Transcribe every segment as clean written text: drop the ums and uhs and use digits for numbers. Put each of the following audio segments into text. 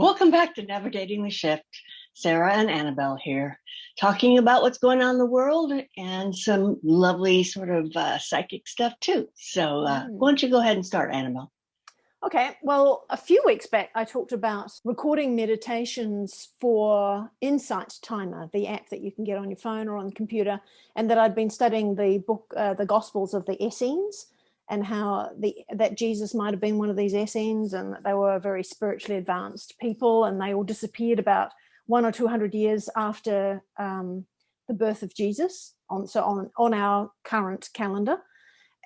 Welcome back to Navigating the Shift. Sarah and Annabelle here, talking about what's going on in the world and some lovely sort of psychic stuff too. So why don't you go ahead and start, Annabelle? Okay, well, a few weeks back, I talked about recording meditations for Insight Timer, the app that you can get on your phone or on the computer, and that I'd been studying the book, the Gospels of the Essenes, and how that Jesus might have been one of these Essenes, and that they were very spiritually advanced people, and they all disappeared about 100 or 200 years after the birth of Jesus, on our current calendar.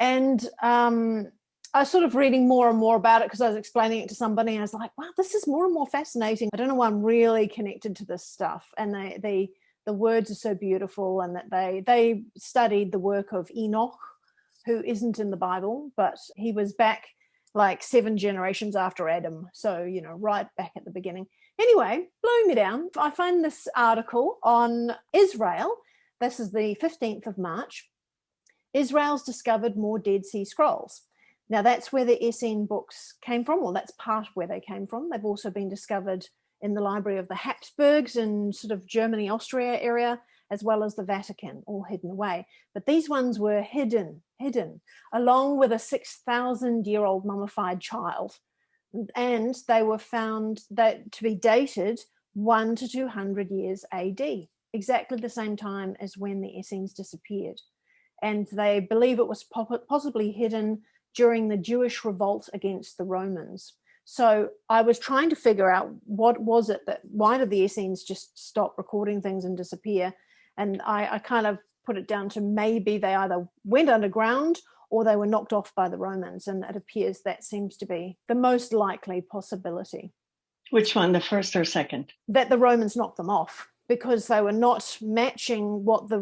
And I was sort of reading more and more about it because I was explaining it to somebody, and I was like, wow, this is more and more fascinating. I don't know why I'm really connected to this stuff. And the words are so beautiful, and that they studied the work of Enoch, who isn't in the Bible, but he was back like 7 generations after Adam. So, right back at the beginning. Anyway, blowing me down, I find this article on Israel. This is the 15th of March. Israel's discovered more Dead Sea Scrolls. Now, that's where the Essene books came from, or that's part of where they came from. They've also been discovered in the library of the Habsburgs in sort of Germany, Austria area, as well as the Vatican, all hidden away. But these ones were hidden, along with a 6,000-year-old mummified child. And they were found to be dated 100 to 200 years AD, exactly the same time as when the Essenes disappeared. And they believe it was possibly hidden during the Jewish revolt against the Romans. So I was trying to figure out why did the Essenes just stop recording things and disappear? And I kind of put it down to maybe they either went underground or they were knocked off by the Romans. And it appears that seems to be the most likely possibility. Which one, the first or second? That the Romans knocked them off, because they were not matching what the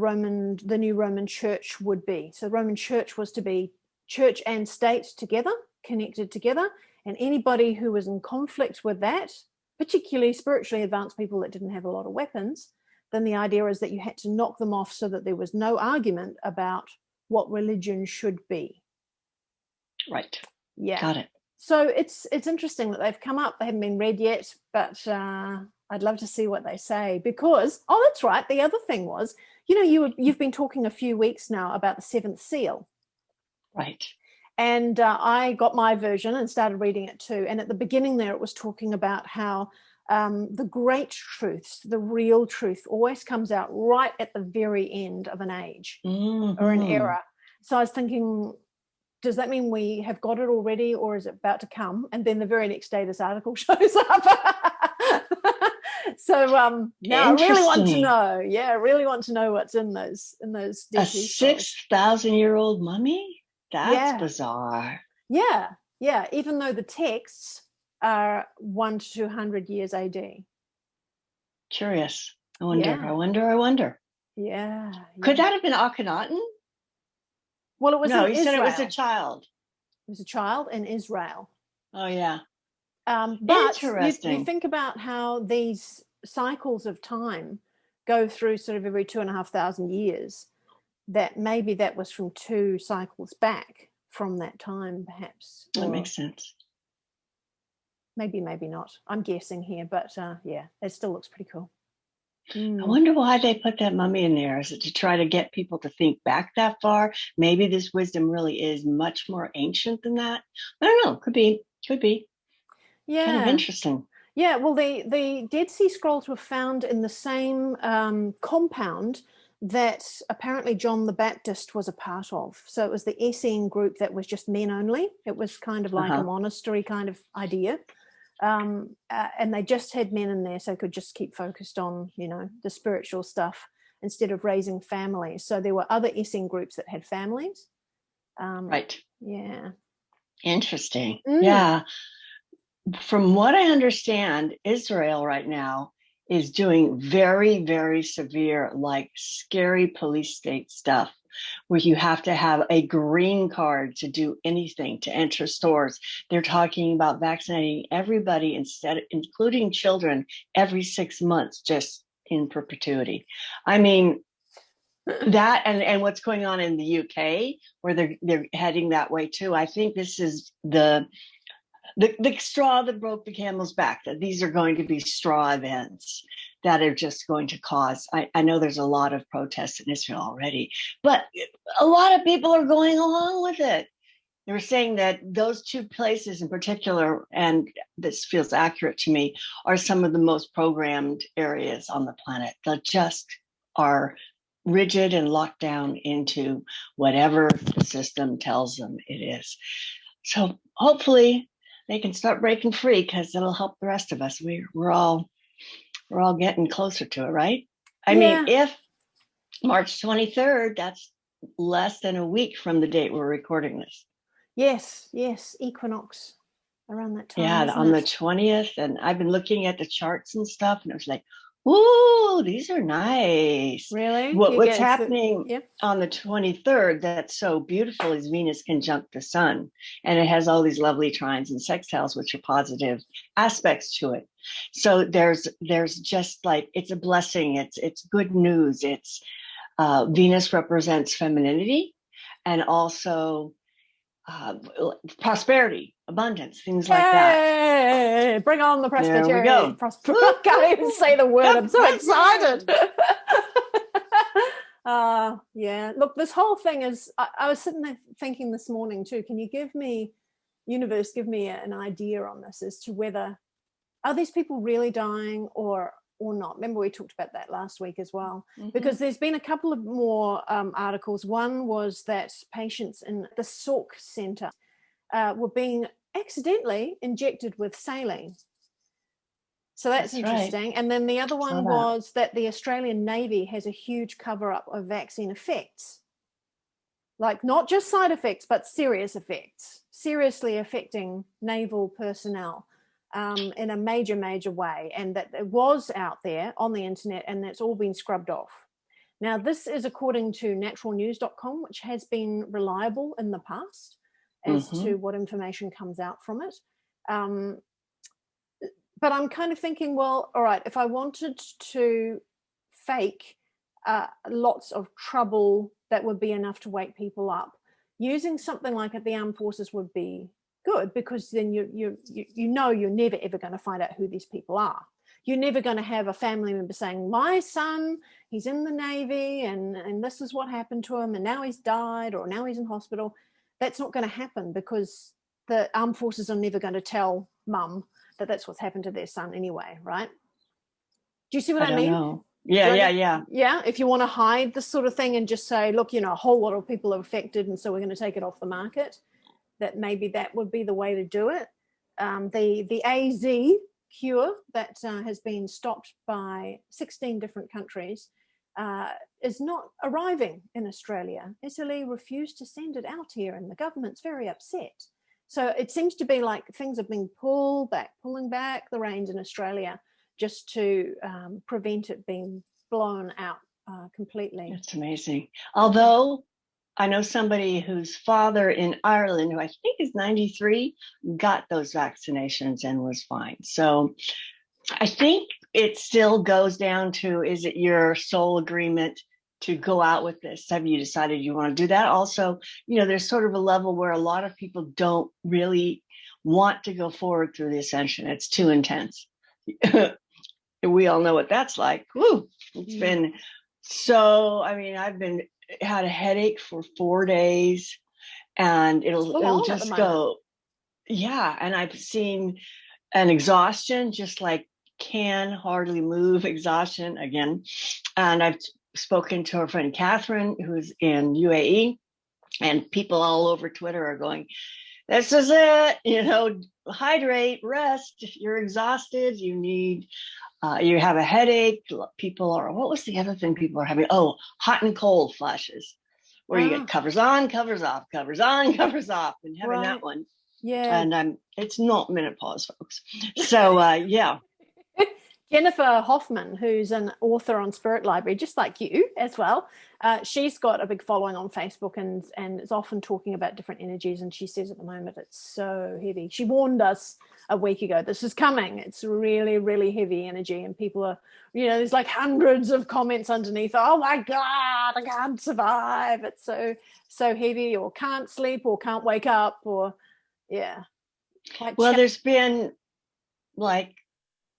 new Roman Church would be. So the Roman Church was to be church and state together, connected together, and anybody who was in conflict with that, particularly spiritually advanced people that didn't have a lot of weapons, then the idea is that you had to knock them off so that there was no argument about what religion should be. Right. Yeah. Got it. So it's interesting that they've come up. They haven't been read yet, but I'd love to see what they say, because, that's right, the other thing was, you've been talking a few weeks now about the seventh seal. Right. And I got my version and started reading it too. And at the beginning there, it was talking about how the great truths, the real truth, always comes out right at the very end of an age or an era. So I was thinking, does that mean we have got it already, or is it about to come? And then the very next day, this article shows up. So now I really want to know. Yeah, I really want to know what's in those. A 6,000-year-old mummy? That's bizarre. Yeah. Even though the texts are 100 to 200 years AD. Curious. I wonder. Yeah. Could that have been Akhenaten? Well, it was. No, you said it was a child. It was a child in Israel. Oh, yeah. But you think about how these cycles of time go through sort of every 2,500 years, that maybe that was from 2 cycles back from that time, perhaps. That makes sense. Maybe not. I'm guessing here, but it still looks pretty cool. I wonder why they put that mummy in there. Is it to try to get people to think back that far? Maybe this wisdom really is much more ancient than that. I don't know. Could be. Yeah. Kind of interesting. Yeah, well, the Dead Sea Scrolls were found in the same compound that apparently John the Baptist was a part of. So it was the Essene group that was just men only. It was kind of like a monastery kind of idea. And they just had men in there so they could just keep focused on, the spiritual stuff instead of raising families. So there were other Essene groups that had families. Right. Yeah. Interesting. Yeah. From what I understand, Israel right now is doing very, very severe, like scary police state stuff, where you have to have a green card to do anything, to enter stores. They're talking about vaccinating everybody, including children, every 6 months, just in perpetuity. I mean, that and what's going on in the UK, where they're heading that way too. I think this is the straw that broke the camel's back, that these are going to be straw events that are just going to cause. I know there's a lot of protests in Israel already, but a lot of people are going along with it. They were saying that those two places in particular, and this feels accurate to me, are some of the most programmed areas on the planet that just are rigid and locked down into whatever the system tells them it is. So hopefully they can start breaking free, because it'll help the rest of us. We're all getting closer to it, right? I mean, if March 23rd, that's less than a week from the date we're recording this. Yes, equinox around that time. Yeah, on the 20th. And I've been looking at the charts and stuff, and I was like, ooh, these are nice. Really? What's happening on the 23rd that's so beautiful is Venus conjunct the sun. And it has all these lovely trines and sextiles, which are positive aspects to it. So there's just like, it's a blessing. It's good news. It's Venus represents femininity, and also prosperity, abundance, things like that. Bring on the prosperity. There we go. I can't even say the word. I'm so excited. Yeah. Look, this whole thing is, I was sitting there thinking this morning too, can you give me an idea on this as to whether, are these people really dying or not? Remember we talked about that last week as well, because there's been a couple of more articles. One was that patients in the Salk Center were being accidentally injected with saline. So that's interesting. Right. And then the other one was that the Australian Navy has a huge cover-up of vaccine effects. Like not just side effects, but serious effects, seriously affecting naval personnel. In a major way, and that it was out there on the internet, and that's all been scrubbed off. Now, this is according to naturalnews.com, which has been reliable in the past as to what information comes out from it. But I'm kind of thinking, well, all right, if I wanted to fake lots of trouble that would be enough to wake people up, using something like the armed forces would be good, because then you know you're never ever going to find out who these people are. You're never going to have a family member saying, my son, he's in the Navy and this is what happened to him and now he's died or now he's in hospital. That's not going to happen, because the armed forces are never going to tell mum that that's what's happened to their son anyway, right? Do you see what I mean? Know. Yeah. If you want to hide this sort of thing and just say, look, a whole lot of people are affected and so we're going to take it off the market, that maybe that would be the way to do it. The AZ cure that has been stopped by 16 different countries is not arriving in Australia. Italy refused to send it out here, and the government's very upset. So it seems to be like things are being pulling back the reins in Australia just to prevent it being blown out completely. That's amazing. Although I know somebody whose father in Ireland, who I think is 93, got those vaccinations and was fine. So I think it still goes down to, is it your sole agreement to go out with this? Have you decided you want to do that? Also, there's sort of a level where a lot of people don't really want to go forward through the ascension. It's too intense. We all know what that's like. Woo, it's been so, I've had a headache for 4 days, and it'll just go. Yeah. And I've seen an exhaustion, just like can hardly move exhaustion again. And I've spoken to our friend Catherine, who's in UAE, and people all over Twitter are going, this is it, hydrate, rest. If you're exhausted, you need, you have a headache. People are, what was the other thing people are having? Oh, hot and cold flashes, where you get covers on, covers off, covers on, covers off, and having that one. Yeah. And it's not menopause, folks. So, yeah. Jennifer Hoffman, who's an author on Spirit Library, just like you as well, she's got a big following on Facebook and is often talking about different energies. And she says at the moment it's so heavy. She warned us a week ago, this is coming. It's really, really heavy energy. And people are, there's like hundreds of comments underneath. Oh my God, I can't survive. It's so heavy, or can't sleep, or can't wake up, or yeah. Well, there's been like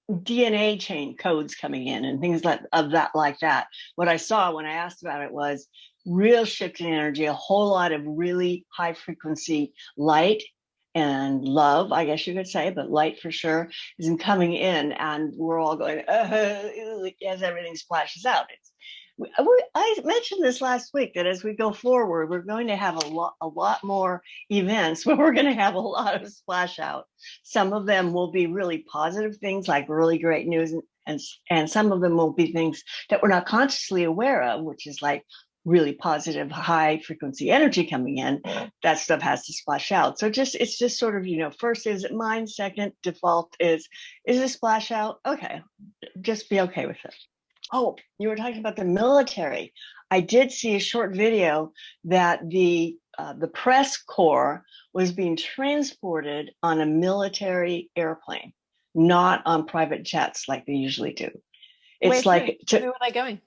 DNA chain codes coming in and things like that. What I saw when I asked about it was real shift in energy, a whole lot of really high frequency light and love, I guess you could say, but light for sure isn't coming in, and we're all going as everything splashes out. I mentioned this last week that as we go forward, we're going to have a lot more events where we're going to have a lot of splash out. Some of them will be really positive things like really great news, and some of them will be things that we're not consciously aware of, which is like really positive, high frequency energy coming in. That stuff has to splash out. So it's just sort of, first, is it mine? Second, default is it splash out? Okay, just be okay with it. Oh, you were talking about the military. I did see a short video that the press corps was being transported on a military airplane, not on private jets like they usually do. It's where were they going?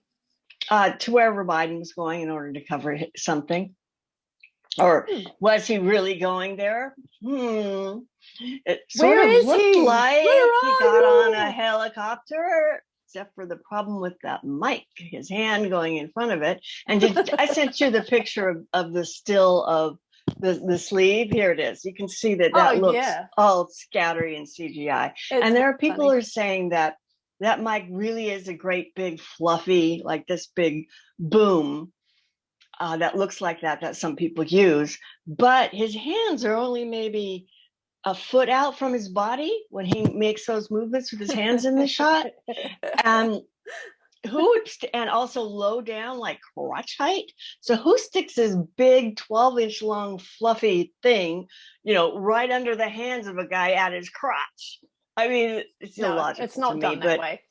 To wherever Biden was going in order to cover something. Or was he really going there? It sort of looked like he got on a helicopter, except for the problem with that mic, his hand going in front of it. And I sent you the picture of the still of the sleeve. Here it is. You can see that looks all scattery and CGI. And there are people who are saying that mic really is a great big fluffy, like this big boom that looks like that some people use. But his hands are only maybe a foot out from his body when he makes those movements with his hands in the shot. And and also low down, like crotch height. So who sticks this big 12-inch long fluffy thing, right under the hands of a guy at his crotch? I mean, it's illogical. It's not done that way.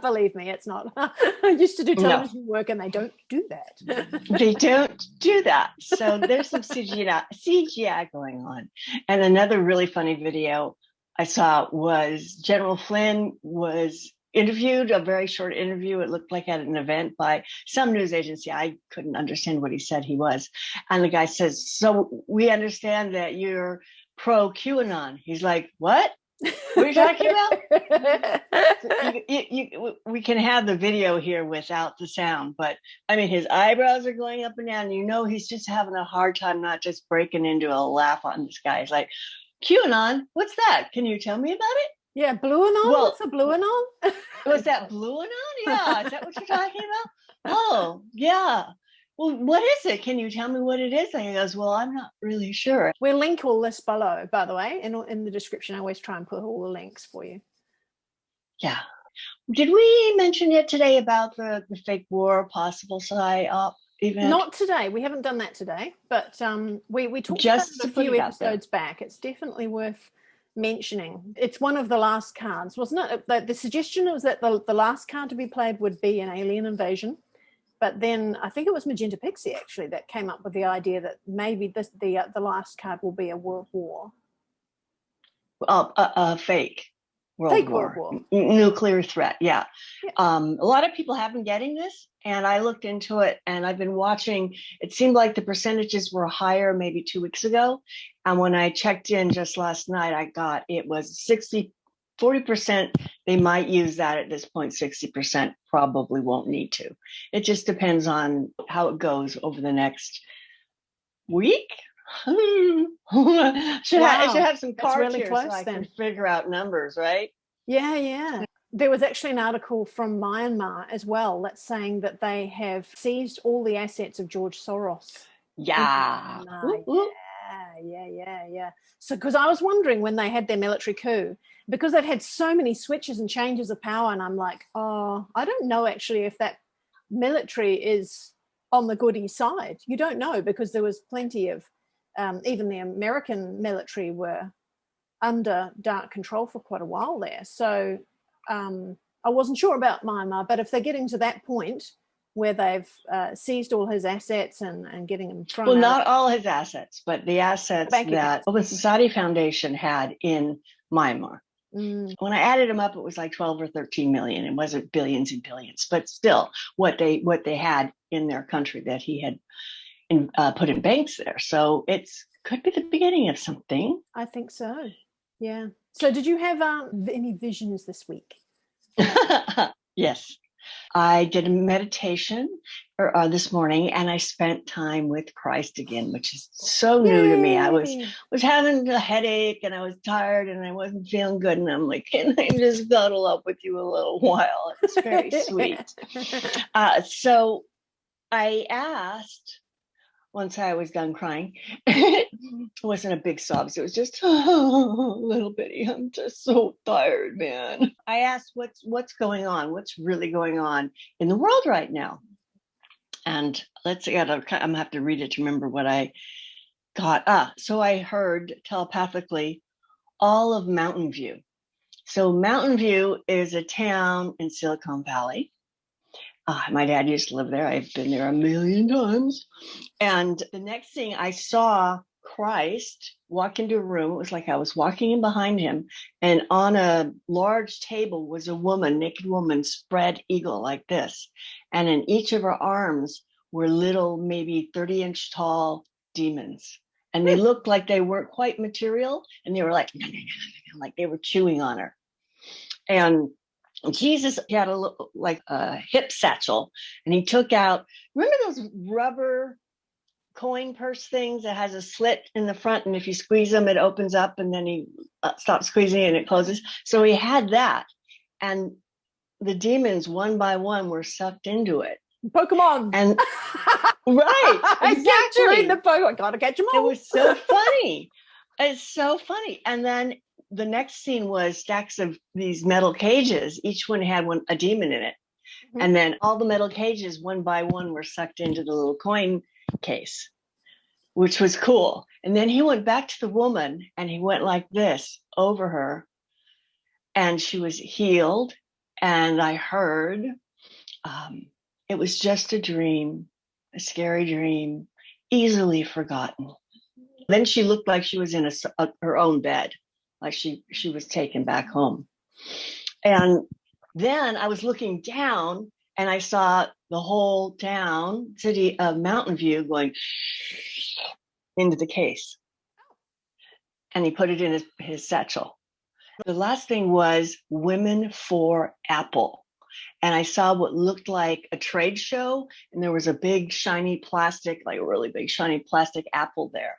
Believe me, it's not. I used to do television work, and they don't do that. They don't do that. So there's some CGI going on. And another really funny video I saw was General Flynn was interviewed, a very short interview. It looked like at an event by some news agency. I couldn't understand what he said he was. And the guy says, "So we understand that you're pro QAnon." He's like, "What? What are you talking about?" We can have the video here without the sound, but I mean, his eyebrows are going up and down. He's just having a hard time not just breaking into a laugh on this guy. He's like, "QAnon? What's that? Can you tell me about it?" Yeah, blue anon? Well, what's a blue anon? Was that blue anon? Yeah, is that what you're talking about? Oh, yeah. Well, what is it? Can you tell me what it is? And he goes, "Well, I'm not really sure." We'll link all this below, by the way. In the description, I always try and put all the links for you. Yeah. Did we mention yet today about the fake war possible psyop event? Not today. We haven't done that today, but we talked about it a few episodes back. It's definitely worth mentioning. It's one of the last cards, wasn't it? The suggestion was that the last card to be played would be an alien invasion. But then I think it was Magenta Pixie actually that came up with the idea that maybe the last card will be a world war. Fake world war. Nuclear threat. Yeah. A lot of people have been getting this, and I looked into it, and I've been watching. It seemed like the percentages were higher maybe 2 weeks ago, and when I checked in just last night, it was 40%. They might use that at this point. 60% probably won't need to. It just depends on how it goes over the next week. Should have some cards really here close, so I can figure out numbers, right? Yeah. There was actually an article from Myanmar as well that's saying that they have seized all the assets of George Soros. Yeah. Yeah. So, because I was wondering when they had their military coup, because they've had so many switches and changes of power, and I'm like, I don't know actually if that military is on the goody side. You don't know, because there was plenty of, even the American military were under dark control for quite a while there. So I wasn't sure about Myanmar, but if they're getting to that point where they've seized all his assets and getting him thrown Well, not all his assets, but the assets that Open Society Foundation had in Myanmar. When I added them up, it was like 12 or 13 million. It wasn't billions and billions, but still what they had in their country that he had put in banks there. So it's could be the beginning of something. I think so. Yeah. So did you have any visions this week? Yes. I did a meditation this morning, and I spent time with Christ again, which is so new to me. I Yay! was having a headache, and I was tired, and I wasn't feeling good, and I'm like, can I just cuddle up with you a little while? It's very sweet. So I asked, once I was done crying, it wasn't a big sob. So it was just a little bitty. I'm just so tired, man. I asked, what's going on? What's really going on in the world right now? And I'm gonna have to read it to remember what I got. So I heard telepathically all of Mountain View. So Mountain View is a town in Silicon Valley. My dad used to live there. I've been there a million times. And the next thing I saw Christ walk into a room. It was like I was walking in behind him. And on a large table was a naked woman, spread eagle like this. And in each of her arms were little, maybe 30-inch tall demons. And they looked like they weren't quite material. And they were like, like they were chewing on her. And Jesus had a hip satchel, and he took out, remember those rubber coin purse things that has a slit in the front, and if you squeeze them, it opens up, and then he stops squeezing and it closes. So he had that, and the demons one by one were sucked into it. Pokemon. And right, exactly. The Pokemon. Gotta catch them all. It was so funny. It's so funny. And then the next scene was stacks of these metal cages. Each one had a demon in it. Mm-hmm. And then all the metal cages, one by one, were sucked into the little coin case, which was cool. And then he went back to the woman, and he went like this over her, and she was healed. And I heard it was just a dream, a scary dream, easily forgotten. Then she looked like she was in her own bed, like she was taken back home. And then I was looking down, and I saw the whole city of Mountain View going into the case. And he put it in his satchel. The last thing was Women for Apple. And I saw what looked like a trade show, and there was a big shiny plastic, like a really big shiny plastic apple there.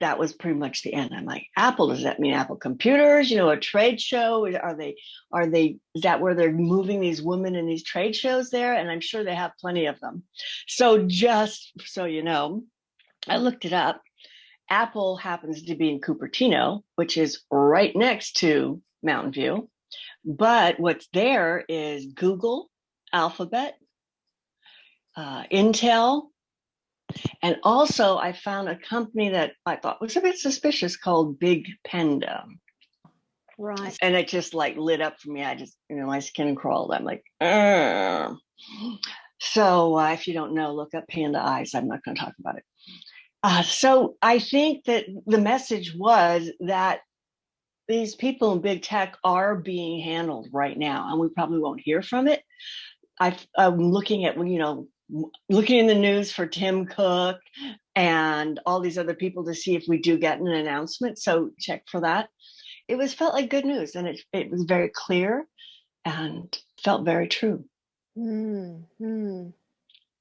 That was pretty much the end. I'm like, Apple, does that mean Apple computers? A trade show? Is that where they're moving these women in these trade shows there? And I'm sure they have plenty of them. So just so you know, I looked it up. Apple happens to be in Cupertino, which is right next to Mountain View. But what's there is Google, Alphabet, Intel, and also I found a company that I thought was a bit suspicious called Big Panda. Right. And it just like lit up for me. I just, my skin crawled. I'm like, Argh. So if you don't know, look up Panda Eyes. I'm not going to talk about it. So I think that the message was that these people in big tech are being handled right now, and we probably won't hear from it. I'm looking at, looking in the news for Tim Cook and all these other people to see if we do get an announcement. So check for that. It felt like good news, and it was very clear and felt very true. Mm-hmm.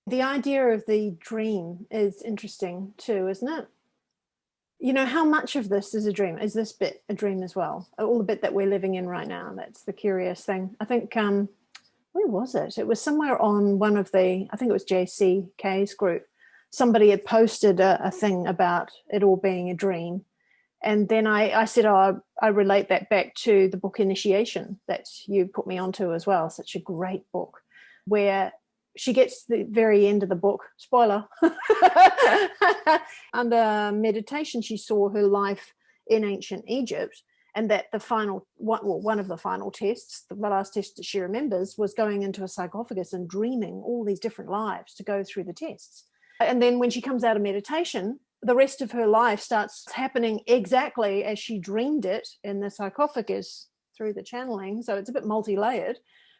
The idea of the dream is interesting too, isn't it? How much of this is a dream? Is this bit a dream as well? All the bit that we're living in right now, that's the curious thing. I think, where was it? It was somewhere on one of I think it was JCK's group. Somebody had posted a thing about it all being a dream. And then I said, I relate that back to the book Initiation that you put me onto as well. Such a great book, where she gets to the very end of the book, spoiler, under meditation, she saw her life in ancient Egypt, and that one of the final tests, the last test that she remembers, was going into a sarcophagus and dreaming all these different lives to go through the tests. And then when she comes out of meditation, the rest of her life starts happening exactly as she dreamed it in the sarcophagus through the channeling. So it's a bit multi-layered.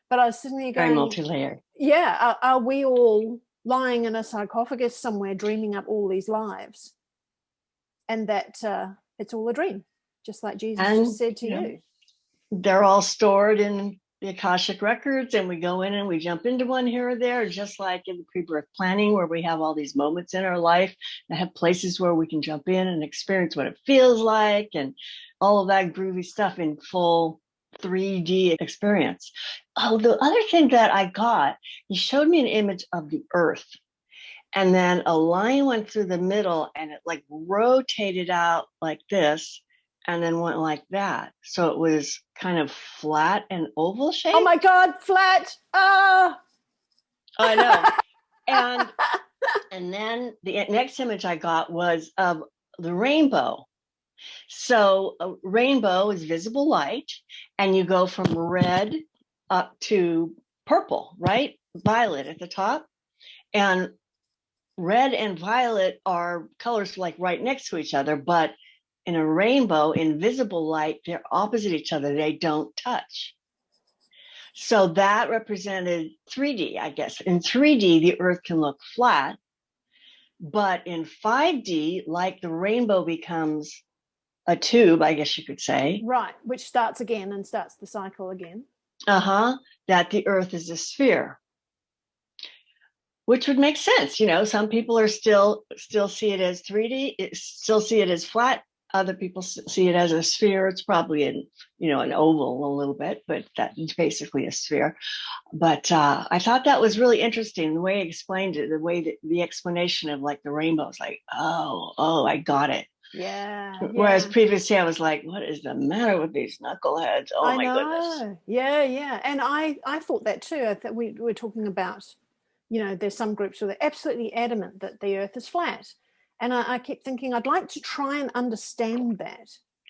But I was sitting there going, very multi-layered. Yeah, are we all lying in a sarcophagus somewhere dreaming up all these lives? and that it's all a dream, just like Jesus And, just said to you know, you. they're all stored in the Akashic records, and we go in and we jump into one here or there, just like in the pre-birth planning, where we have all these moments in our life and have places where we can jump in and experience what it feels like, and all of that groovy stuff in full 3D experience. Oh, the other thing that I got, he showed me an image of the Earth, and then a line went through the middle and it like rotated out like this and then went like that. So it was kind of flat and oval shaped. Oh my God, flat. Ah. I know. And then the next image I got was of the rainbow. So a rainbow is visible light, and you go from red up to purple, right? Violet at the top. And red and violet are colors like right next to each other, but in a rainbow, in visible light, they're opposite each other. They don't touch. So that represented 3D, I guess. In 3D, the Earth can look flat, but in 5D, like the rainbow becomes a tube, I guess you could say. Right, which starts again and starts the cycle again. That the Earth is a sphere, which would make sense. You know, some people are still see it as 3D, still see it as flat. Other people see it as a sphere. It's probably an oval a little bit, but that's basically a sphere. But I thought that was really interesting, the way he explained it, the way that the explanation of like the rainbow is like, oh, I got it. Yeah. Whereas previously I was like, what is the matter with these knuckleheads? Oh my goodness. Yeah. And I thought that too. I thought we were talking about, there's some groups who are absolutely adamant that the Earth is flat. And I kept thinking, I'd like to try and understand that.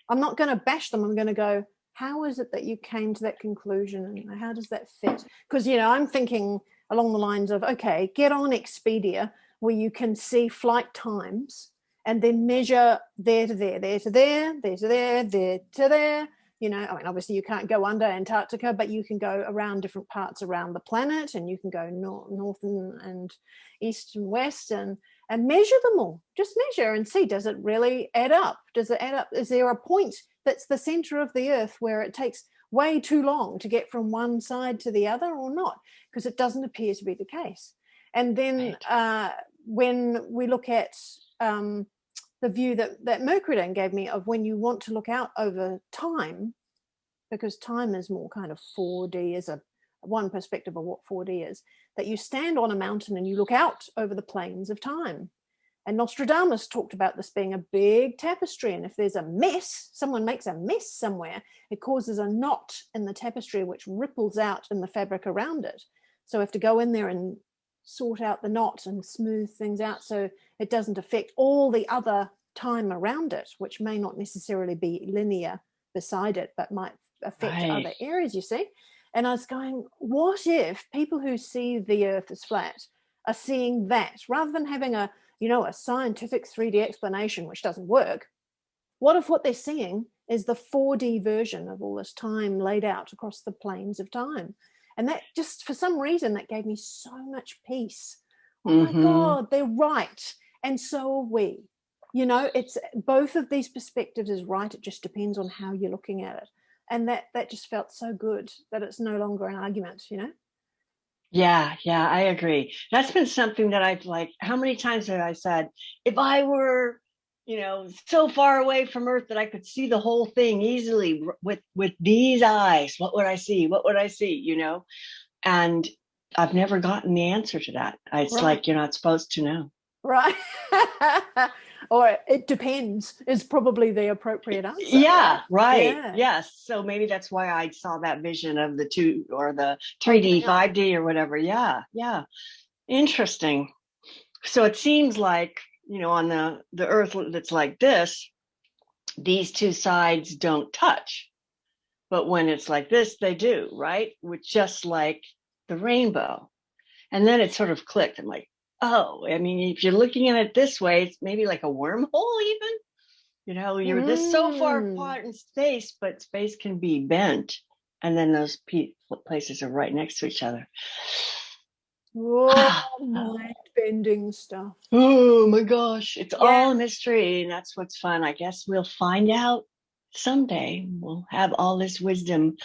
I'm not going to bash them. I'm going to go, how is it that you came to that conclusion? And how does that fit? Because, I'm thinking along the lines of, okay, get on Expedia where you can see flight times and then measure there to there, there to there, there to there, there to there. Obviously you can't go under Antarctica, but you can go around different parts around the planet, and you can go north and east and west and measure them all. Just measure and see, does it really add up? Does it add up? Is there a point that's the center of the Earth where it takes way too long to get from one side to the other, or not? Because it doesn't appear to be the case. And then when we look at the view that Mercredin gave me of when you want to look out over time, because time is more kind of 4D, is one perspective of what 4D is, that you stand on a mountain and you look out over the plains of time. And Nostradamus talked about this being a big tapestry, and if there's a mess, someone makes a mess somewhere, it causes a knot in the tapestry which ripples out in the fabric around it. So we have to go in there and sort out the knot and smooth things out so it doesn't affect all the other time around it, which may not necessarily be linear beside it, but might affect other areas, you see. And I was going, what if people who see the Earth as flat are seeing that rather than having a scientific 3D explanation, which doesn't work? What if what they're seeing is the 4D version of all this time laid out across the planes of time? And that just, for some reason, that gave me so much peace. Oh my God, they're right. And so are we. It's both of these perspectives is right. It just depends on how you're looking at it. And that just felt so good that it's no longer an argument, Yeah, I agree. That's been something that I've how many times have I said, if I were, so far away from Earth that I could see the whole thing easily with these eyes, what would I see? What would I see? And I've never gotten the answer to that. It's like, you're not supposed to know. Right. Or it depends is probably the appropriate answer. Yeah, right. Yeah. Yes. So maybe that's why I saw that vision of the 2 or the 3D, 5D or whatever. Yeah. Interesting. So it seems like, on the Earth that's like this, these two sides don't touch. But when it's like this, they do, right? Which just like the rainbow. And then it sort of clicked. I'm like, oh, I mean, if you're looking at it this way, it's maybe like a wormhole even. You're this so far apart in space, but space can be bent. And then those places are right next to each other. Oh, mind-bending stuff. Oh my gosh, it's Yeah. all a mystery, and that's what's fun. I guess we'll find out someday. We'll have all this wisdom.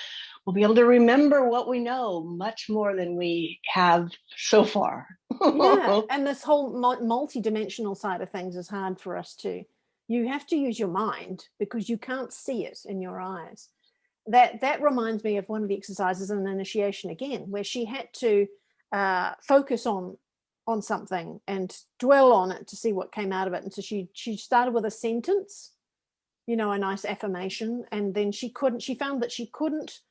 We'll be able to remember what we know much more than we have so far. Yeah, and this whole multi-dimensional side of things is hard for us to. You have to use your mind because you can't see it in your eyes. That reminds me of one of the exercises in initiation again, where she had to focus on something and dwell on it to see what came out of it. And so she started with a sentence, a nice affirmation, and then she found that she couldn't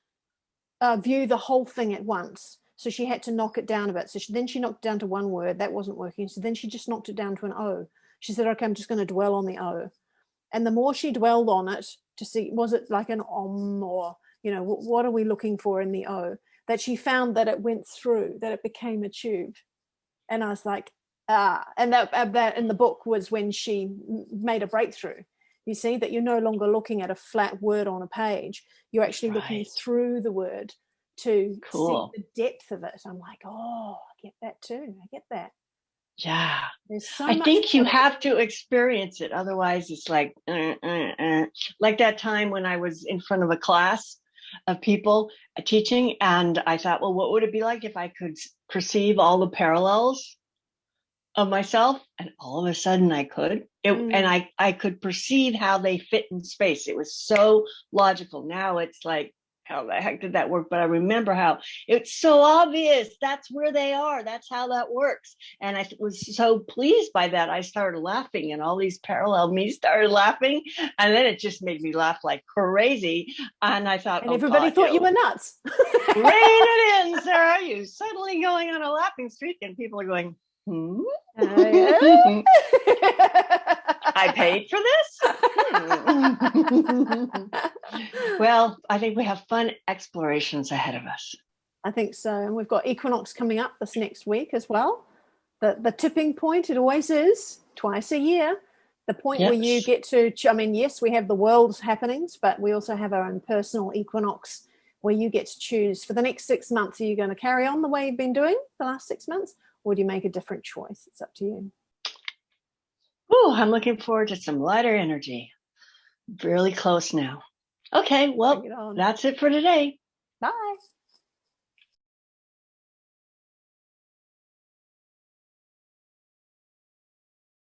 view the whole thing at once. So she had to knock it down a bit. So then she knocked it down to one word. That wasn't working. So then she just knocked it down to an O. She said, okay, I'm just going to dwell on the O. And the more she dwelled on it to see, was it like an om, or, what are we looking for in the O, that she found that it went through, that it became a tube. And I was like, and that in the book was when she made a breakthrough. You see that you're no longer looking at a flat word on a page. You're actually looking through the word to see the depth of it. I'm like, oh, I get that too. I get that. Yeah. There's so I much think you have to experience it. Otherwise, it's like that time when I was in front of a class of people teaching, and I thought, well, what would it be like if I could perceive all the parallels of myself? And all of a sudden I could. And I could perceive how they fit in space. It was so logical. Now it's like, how the heck did that work? But I remember how it's so obvious. That's where they are. That's how that works. And I was so pleased by that. I started laughing, and all these parallel me started laughing. And then it just made me laugh like crazy. And I thought, and everybody thought you were nuts. Rein it in, Sarah. You suddenly going on a laughing streak, and people are going, I paid for this? Well, I think we have fun explorations ahead of us. I think so. And we've got equinox coming up this next week as well. The tipping point, it always is, twice a year. The point where you get to, yes, we have the world's happenings, but we also have our own personal equinox where you get to choose for the next 6 months. Are you going to carry on the way you've been doing the last 6 months? Or do you make a different choice? It's up to you. Oh, I'm looking forward to some lighter energy. Really close now. Okay, well, that's it for today. Bye.